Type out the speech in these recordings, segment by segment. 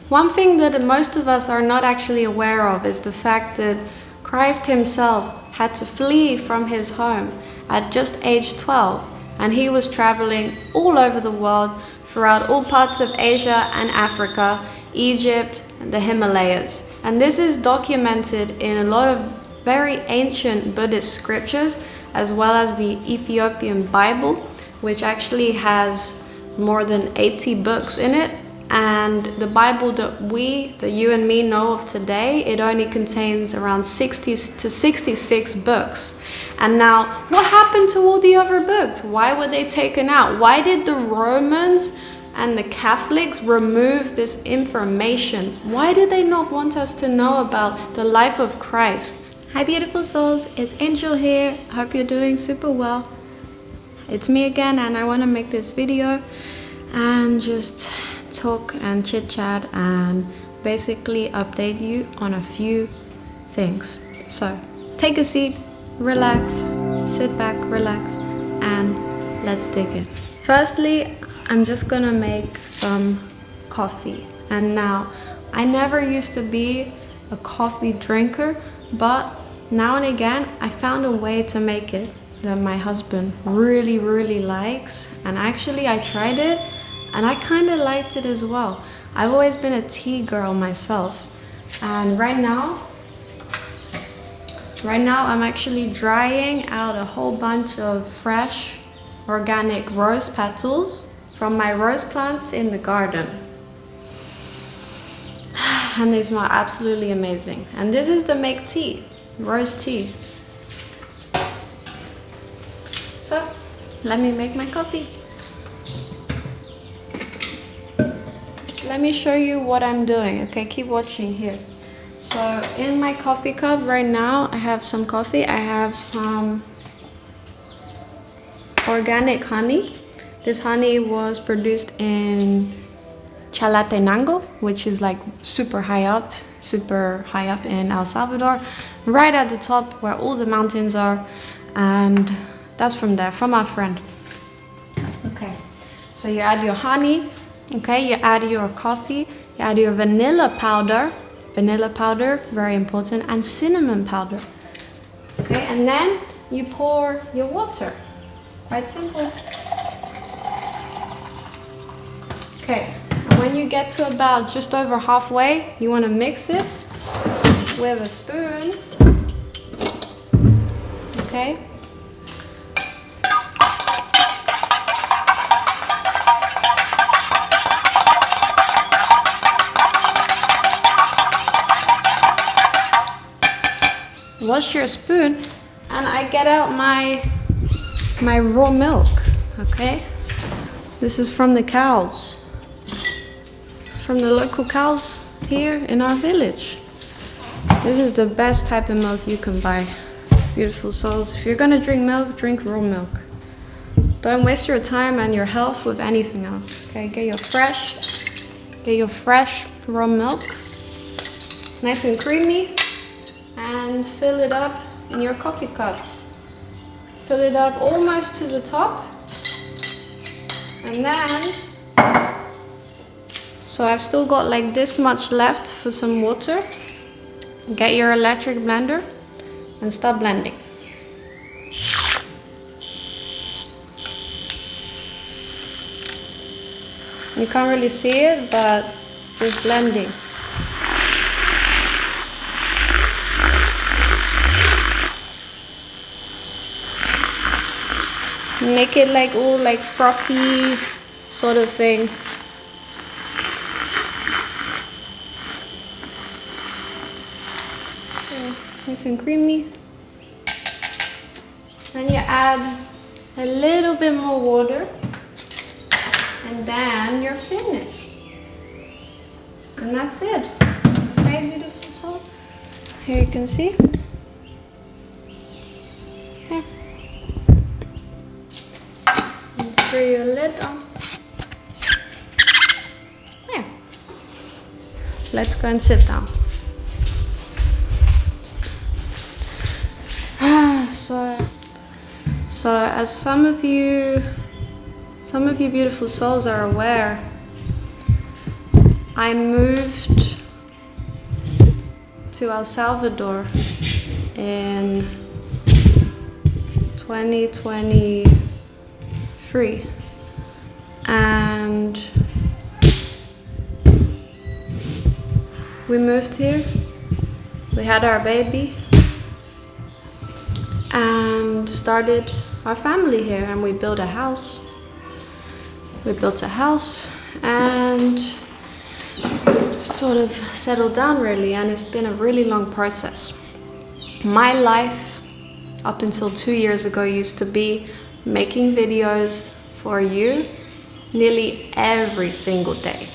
One thing that most of us are not actually aware of is the fact that Christ himself had to flee from his home at just age 12, and he was traveling all over the world throughout all parts of Asia and Africa, Egypt, and the Himalayas. And this is documented in a lot of very ancient Buddhist scriptures, as well as the Ethiopian Bible, which actually has more than 80 books in it. And the Bible that you and me know of today, it only contains around 60 to 66 books. And now, what happened to all the other books? Why were they taken out? Why did the Romans and the Catholics remove this information? Why did they not want us to know about the life of Christ? Hi beautiful souls, it's Angel here. I hope you're doing super well. It's me again, and I want to make this video and just talk and chit chat and basically update you on a few things. So take a seat, relax, sit back, relax, and let's dig in. Firstly, I'm just gonna make some coffee. And now, I never used to be a coffee drinker, but now and again I found a way to make it that my husband really likes, and actually I tried it and I kind of liked it as well. I've always been a tea girl myself, and right now I'm actually drying out a whole bunch of fresh organic rose petals from my rose plants in the garden. And they smell absolutely amazing. And this is to make tea, rose tea. So let me make my coffee. Let me show you what I'm doing, okay? Keep watching here. So in my coffee cup right now, I have some coffee. I have some organic honey. This honey was produced in Chalatenango, which is like super high up in El Salvador, right at the top where all the mountains are. And that's from our friend. Okay, so you add your honey. Okay, you add your coffee, you add your vanilla powder, very important, and cinnamon powder. Okay, and then you pour your water. Quite simple. Okay, and when you get to about just over halfway, you want to mix it with a spoon. Okay. Wash your spoon, and I get out my raw milk. Okay, this is from the cows, from the local cows here in our village. This is the best type of milk you can buy, beautiful souls. If you're gonna drink milk, drink raw milk. Don't waste your time and your health with anything else. Okay, get your fresh raw milk, nice and creamy. And fill it up in your coffee cup. Fill it up almost to the top. And then, so I've still got like this much left for some water. Get your electric blender and start blending. You can't really see it, but just blending. Make it like all like frothy sort of thing. So, nice and creamy. Then you add a little bit more water, and then you're finished. And that's it. Okay, beautiful soul. Here you can see. There. Screw your lid on. There. Let's go and sit down. So as some of you beautiful souls are aware, I moved to El Salvador in 2023, and we moved here. We had our baby and started our family here, and we built a house. We built a house and sort of settled down really, and it's been a really long process. My life up until 2 years ago used to be making videos for you nearly every single day.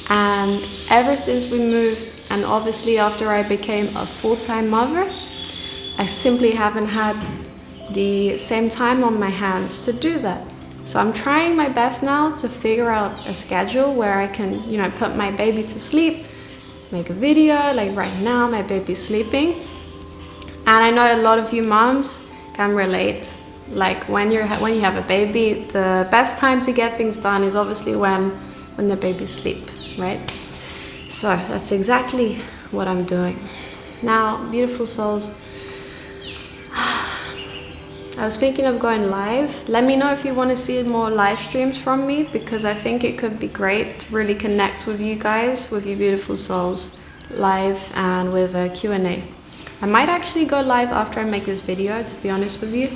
And ever since we moved, and obviously after I became a full-time mother, I simply haven't had the same time on my hands to do that. So I'm trying my best now to figure out a schedule where I can, put my baby to sleep, make a video. Like right now, my baby's sleeping. And I know a lot of you moms can relate. Like when you have a baby, the best time to get things done is obviously when the baby's asleep, right? So that's exactly what I'm doing. Now, beautiful souls, I was thinking of going live. Let me know if you want to see more live streams from me, because I think it could be great to really connect with you guys, with you beautiful souls, live and with a Q&A. I might actually go live after I make this video, to be honest with you.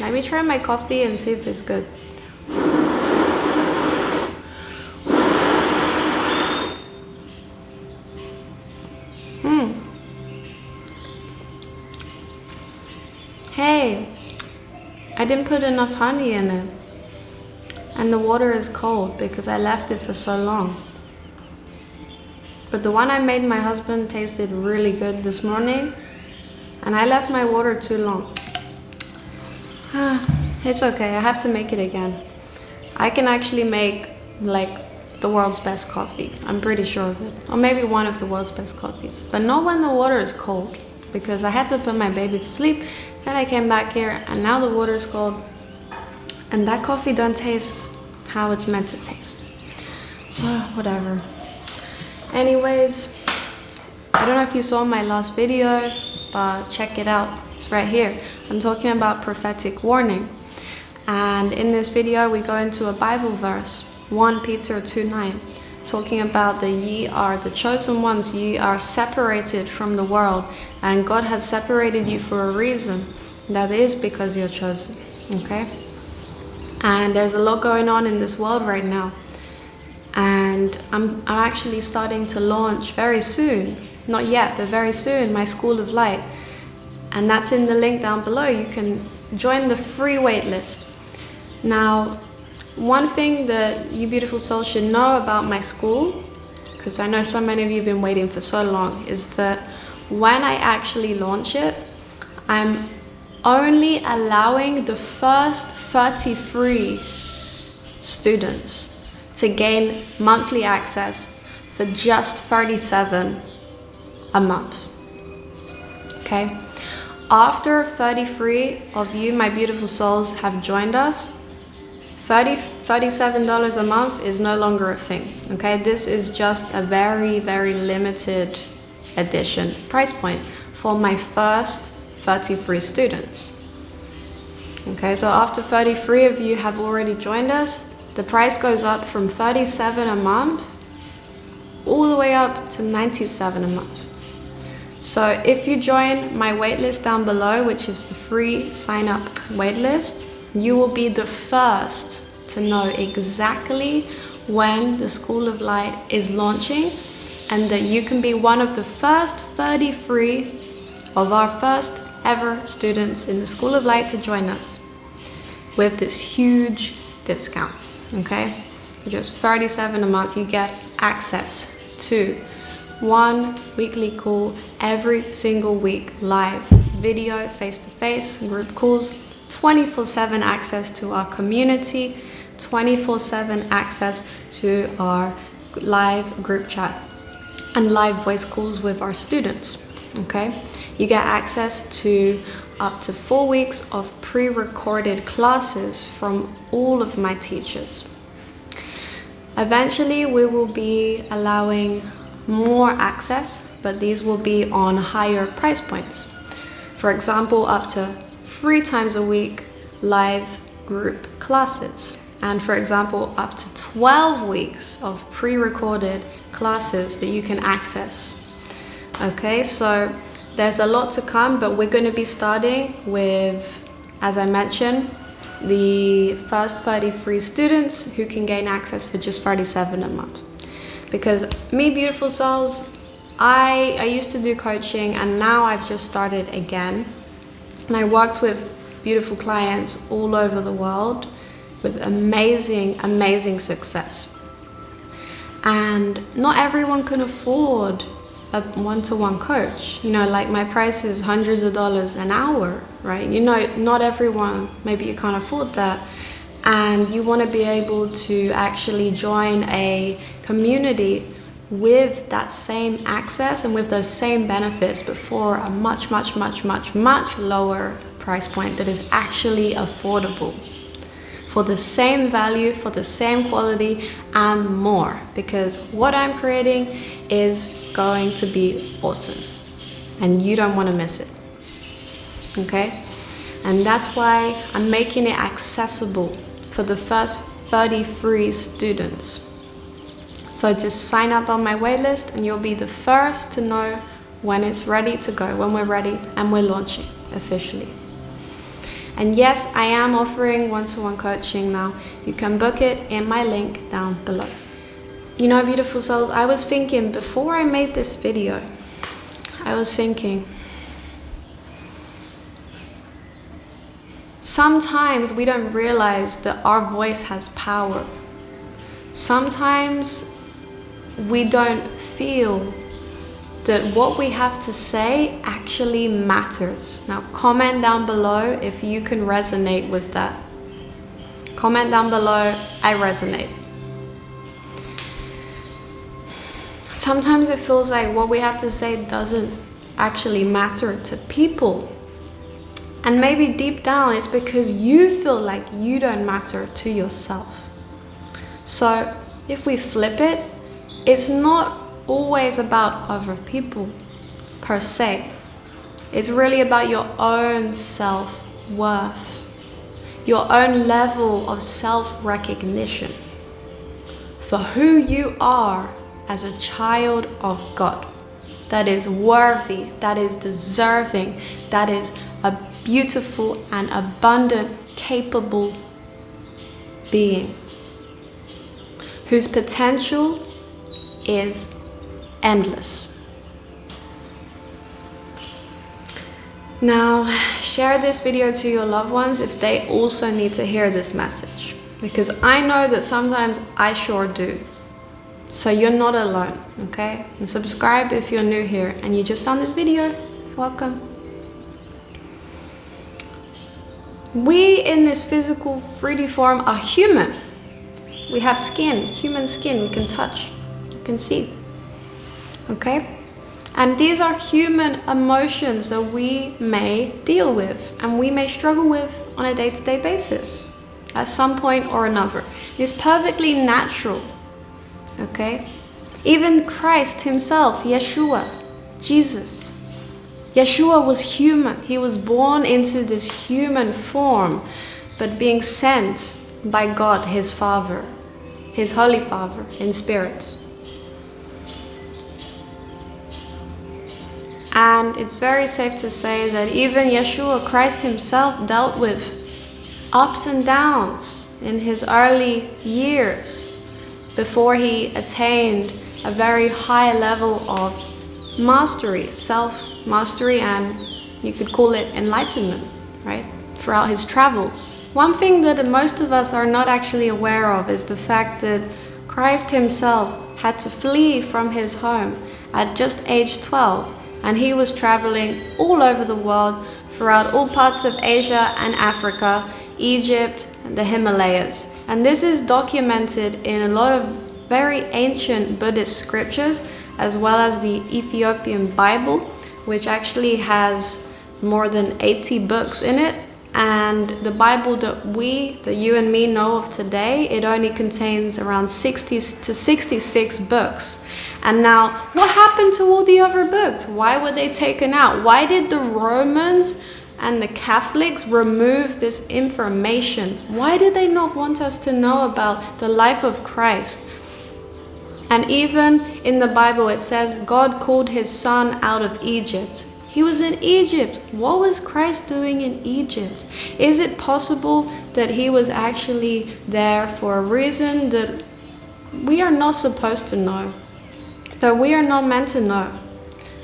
Let me try my coffee and see if it's good. Hey, I didn't put enough honey in it, and the water is cold because I left it for so long. But the one I made my husband tasted really good this morning, and I left my water too long. It's okay, I have to make it again. I can actually make like the world's best coffee, I'm pretty sure of it, or maybe one of the world's best coffees, but not when the water is cold, because I had to put my baby to sleep. Then I came back here and now the water is cold, and that coffee don't taste how it's meant to taste. So whatever. Anyways, I don't know if you saw my last video, but check it out. It's right here. I'm talking about prophetic warning. And in this video we go into a Bible verse, 1 Peter 2:9, talking about that ye are the chosen ones, ye are separated from the world, and God has separated you for a reason. That is because you're chosen, okay? And there's a lot going on in this world right now, and I'm actually starting to launch very soon, not yet, but very soon, my School of Light, and that's in the link down below. You can join the free waitlist. Now, one thing that you beautiful souls should know about my school, because I know so many of you have been waiting for so long, is that when I actually launch it, I'm only allowing the first 33 students to gain monthly access for just $37 a month. Okay? After 33 of you, my beautiful souls, have joined us, $37 a month is no longer a thing. Okay? This is just a very, very limited edition price point for my first 33 students. Okay, so after 33 of you have already joined us, the price goes up from $37 a month all the way up to $97 a month. So if you join my waitlist down below, which is the free sign up waitlist, you will be the first to know exactly when the School of Light is launching, and that you can be one of the first 33 of our first ever students in the School of Light to join us with this huge discount. Okay, just $37 a month, you get access to one weekly call every single week, live video, face-to-face, group calls, 24/7 access to our community, 24/7 access to our live group chat and live voice calls with our students. Okay, you get access to up to 4 weeks of pre-recorded classes from all of my teachers. Eventually, we will be allowing more access, but these will be on higher price points. For example, up to 3 times a week live group classes. And for example, up to 12 weeks of pre-recorded classes that you can access. Okay, so there's a lot to come, but we're going to be starting with, as I mentioned, the first 30 free students who can gain access for just $37 a month. Because me, beautiful souls, I used to do coaching, and now I've just started again. And I worked with beautiful clients all over the world with amazing, amazing success. And not everyone can afford a one-to-one coach. You know, like my price is hundreds of dollars an hour, right? You know, not everyone, maybe you can't afford that. And you want to be able to actually join a community with that same access and with those same benefits, but for a much, much, much, much, much lower price point that is actually affordable. For the same value, for the same quality, and more. Because what I'm creating is going to be awesome. And you don't want to miss it. Okay? And that's why I'm making it accessible for the first 30 free students. So just sign up on my waitlist and you'll be the first to know when it's ready to go, when we're ready and we're launching officially. And yes, I am offering one-to-one coaching now. You can book it in my link down below. You know, beautiful souls, I was thinking before I made this video, I was thinking, sometimes we don't realize that our voice has power. Sometimes we don't feel that what we have to say actually matters. Now, comment down below if you can resonate with that. Comment down below, I resonate. Sometimes it feels like what we have to say doesn't actually matter to people. And maybe deep down it's because you feel like you don't matter to yourself. So if we flip it, it's not always about other people per se. It's really about your own self-worth, your own level of self-recognition for who you are as a child of God, that is worthy, that is deserving, that is a beautiful and abundant, capable being whose potential is endless. Now, share this video to your loved ones if they also need to hear this message, because I know that sometimes I sure do. So you're not alone, okay? And subscribe if you're new here and you just found this video. Welcome. We in this physical 3D form are human. We have skin, human skin, we can touch, we can see, okay? And these are human emotions that we may deal with and we may struggle with on a day-to-day basis at some point or another. It's perfectly natural, okay? Even Christ himself, Yeshua, Jesus. Yeshua was human. He was born into this human form, but being sent by God, his Father, his Holy Father in spirit. And it's very safe to say that even Yeshua, Christ himself, dealt with ups and downs in his early years before he attained a very high level of mastery, self-mastery, and you could call it enlightenment, right? Throughout his travels. One thing that most of us are not actually aware of is the fact that Christ himself had to flee from his home at just age 12, and he was traveling all over the world throughout all parts of Asia and Africa, Egypt, and the Himalayas. And this is documented in a lot of very ancient Buddhist scriptures, as well as the Ethiopian Bible, which actually has more than 80 books in it. And the Bible that you and me know of today, it only contains around 60 to 66 books. And now, what happened to all the other books? Why were they taken out? Why did the Romans and the Catholics remove this information? Why did they not want us to know about the life of Christ? And even in the Bible, it says God called his son out of Egypt. He was in Egypt. What was Christ doing in Egypt? Is it possible that he was actually there for a reason that we are not supposed to know, that we are not meant to know,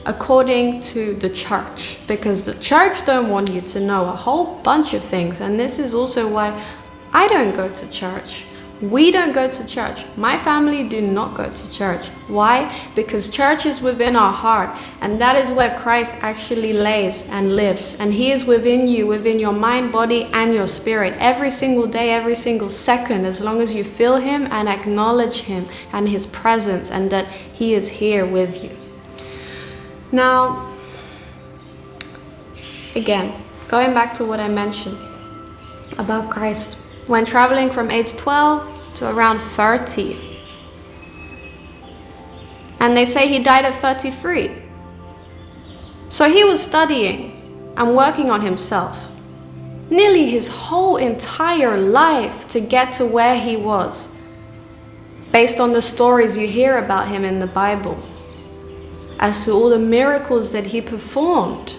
according to the church? Because the church don't want you to know a whole bunch of things. And this is also why I don't go to church. We don't go to church. My family do not go to church. Why? Because church is within our heart, and that is where Christ actually lays and lives. And he is within you, within your mind, body, and your spirit, every single day, every single second, as long as you feel him and acknowledge him and his presence, and that he is here with you. Now, again, going back to what I mentioned about Christ. When traveling from age 12 to around 30. And they say he died at 33. So he was studying and working on himself nearly his whole entire life to get to where he was, based on the stories you hear about him in the Bible, as to all the miracles that he performed.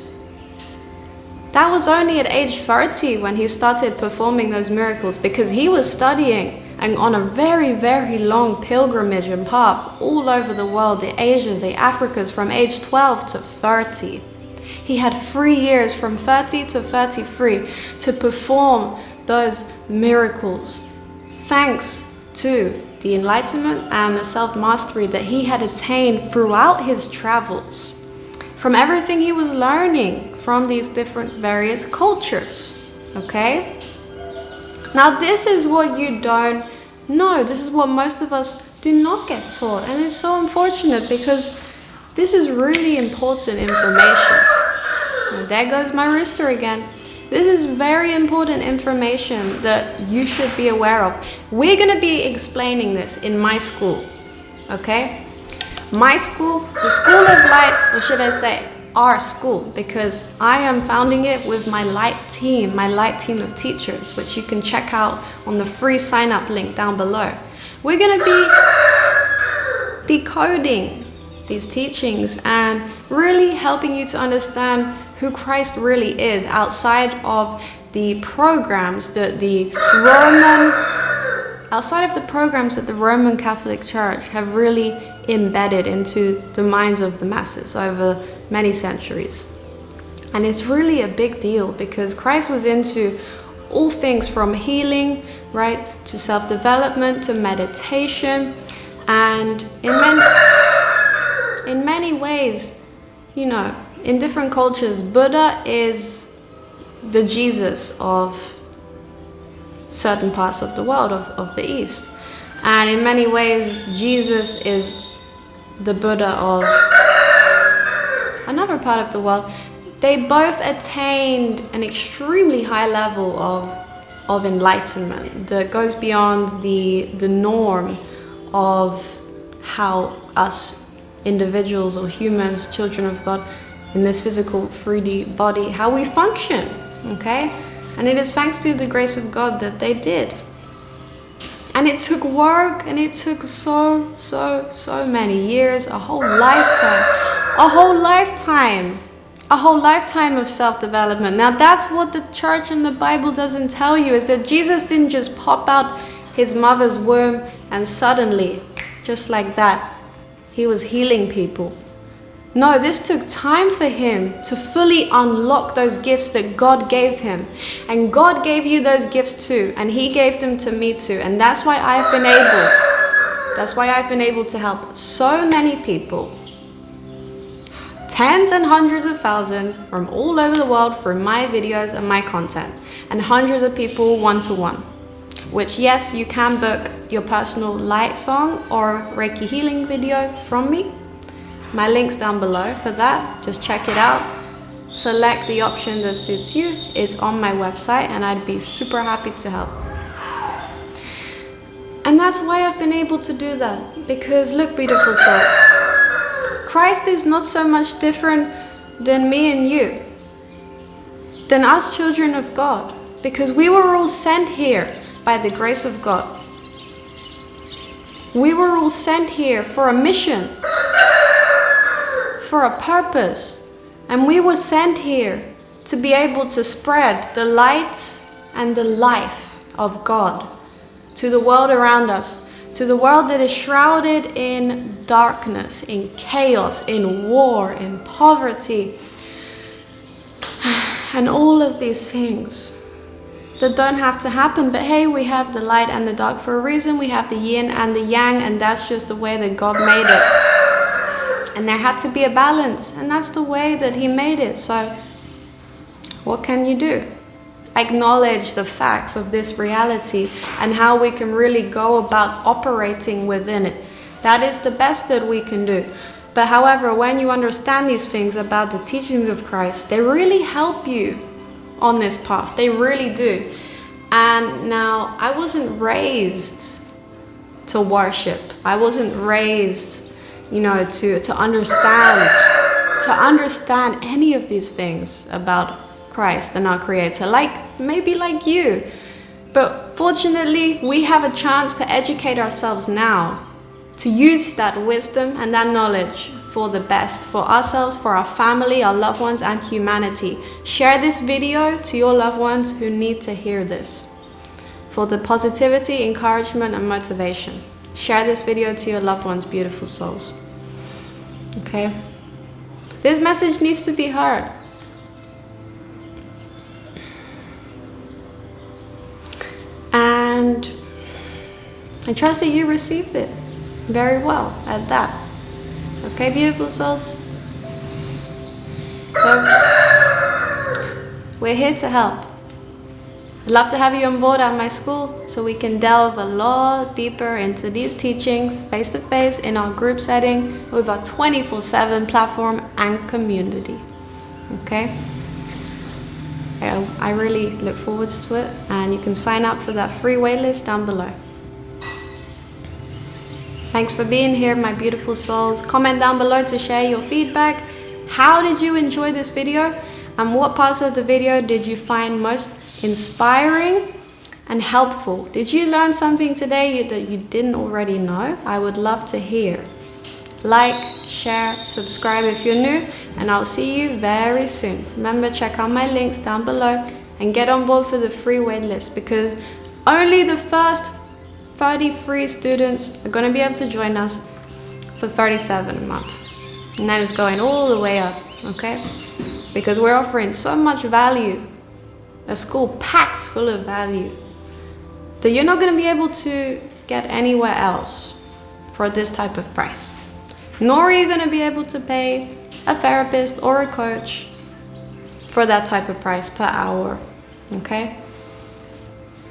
That was only at age 30 when he started performing those miracles, because he was studying and on a very, very long pilgrimage and path all over the world, the Asias, the Africas, from age 12 to 30. He had 3 years from 30 to 33 to perform those miracles, thanks to the enlightenment and the self-mastery that he had attained throughout his travels, from everything he was learning from these different various cultures. Okay? Now this is what you don't know. This is what most of us do not get taught. And it's so unfortunate, because this is really important information. And there goes my rooster again. This is very important information that you should be aware of. We're going to be explaining this in my school. Okay? My school, the School of Light, or should I say our school, because I am founding it with my light team of teachers, which you can check out on the free sign up link down below. We're going to be decoding these teachings and really helping you to understand who Christ really is, outside of the programs that the Roman Catholic Church have really embedded into the minds of the masses over many centuries. And it's really a big deal, because Christ was into all things from healing, right, to self-development, to meditation. And in many ways, you know, in different cultures, Buddha is the Jesus of certain parts of the world, of the East. And in many ways, Jesus is the Buddha of another part of the world. They both attained an extremely high level of enlightenment that goes beyond the norm of how us individuals or humans, children of God, in this physical 3D body, how we function, okay? And it is thanks to the grace of God that they did. And it took work, and it took so many years, a whole lifetime of self-development. Now that's what the church and the Bible doesn't tell you, is that Jesus didn't just pop out his mother's womb and suddenly, just like that, he was healing people. No, this took time for him to fully unlock those gifts that God gave him. And God gave you those gifts too, and he gave them to me too. And that's why I've been able to help so many people, tens and hundreds of thousands from all over the world, through my videos and my content, and hundreds of people one-to-one. Which, yes, you can book your personal light song or Reiki healing video from me. My link's down below for that. Just check it out. select the option that suits you. It's on my website and I'd be super happy to help. And that's why I've been able to do that. Because look, beautiful souls, Christ is not so much different than me and you, than us children of God. Because we were all sent here by the grace of God. We were all sent here for a mission, for a purpose. And we were sent here to be able to spread the light and the life of God to the world around us, to the world that is shrouded in darkness, in chaos, in war, in poverty, and all of these things that don't have to happen. But hey, we have the light and the dark for a reason. We have the yin and the yang, and that's just the way that God made it. And there had to be a balance, and that's the way that He made it. So what can you do? Acknowledge the facts of this reality and how we can really go about operating within it. That is the best that we can do. But however, when you understand these things about the teachings of Christ, they really help you on this path. They really do. And now, I wasn't raised to worship. I wasn't raised, to understand any of these things about Christ and our Creator, maybe like you. But fortunately, we have a chance to educate ourselves now, to use that wisdom and that knowledge for the best, for ourselves, for our family, our loved ones, and humanity. Share this video to your loved ones who need to hear this, for the positivity, encouragement, and motivation. Share this video to your loved ones, beautiful souls. Okay? This message needs to be heard. And I trust that you received it very well at that. Okay, beautiful souls? So, we're here to help. I'd love to have you on board at my school so we can delve a lot deeper into these teachings face-to-face in our group setting with our 24/7 platform and community. Okay? I really look forward to it, and you can sign up for that free waitlist down below. Thanks for being here, my beautiful souls. Comment down below to share your feedback. How did you enjoy this video? And what parts of the video did you find most inspiring and helpful? Did you learn something today that you didn't already know? I would love to hear. Like, share, subscribe if you're new, and I'll see you very soon. Remember, check out my links down below and get on board for the free waitlist, because only the first 30 free students are going to be able to join us for $37 a month. And that is going all the way up, okay? Because we're offering so much value, a school packed full of value, that you're not going to be able to get anywhere else for this type of price. Nor are you going to be able to pay a therapist or a coach for that type of price per hour, okay?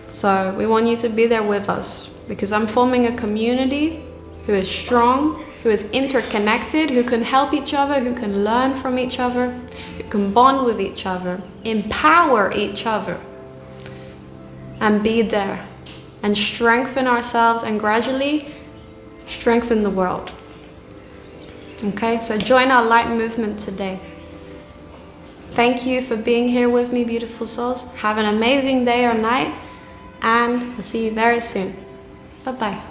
So we want you to be there with us, because I'm forming a community who is strong, who is interconnected, who can help each other, who can learn from each other, who can bond with each other, empower each other, and be there and strengthen ourselves and gradually strengthen the world. Okay, so join our light movement today. Thank you for being here with me, beautiful souls. Have an amazing day or night, and I'll see you very soon. Bye-bye.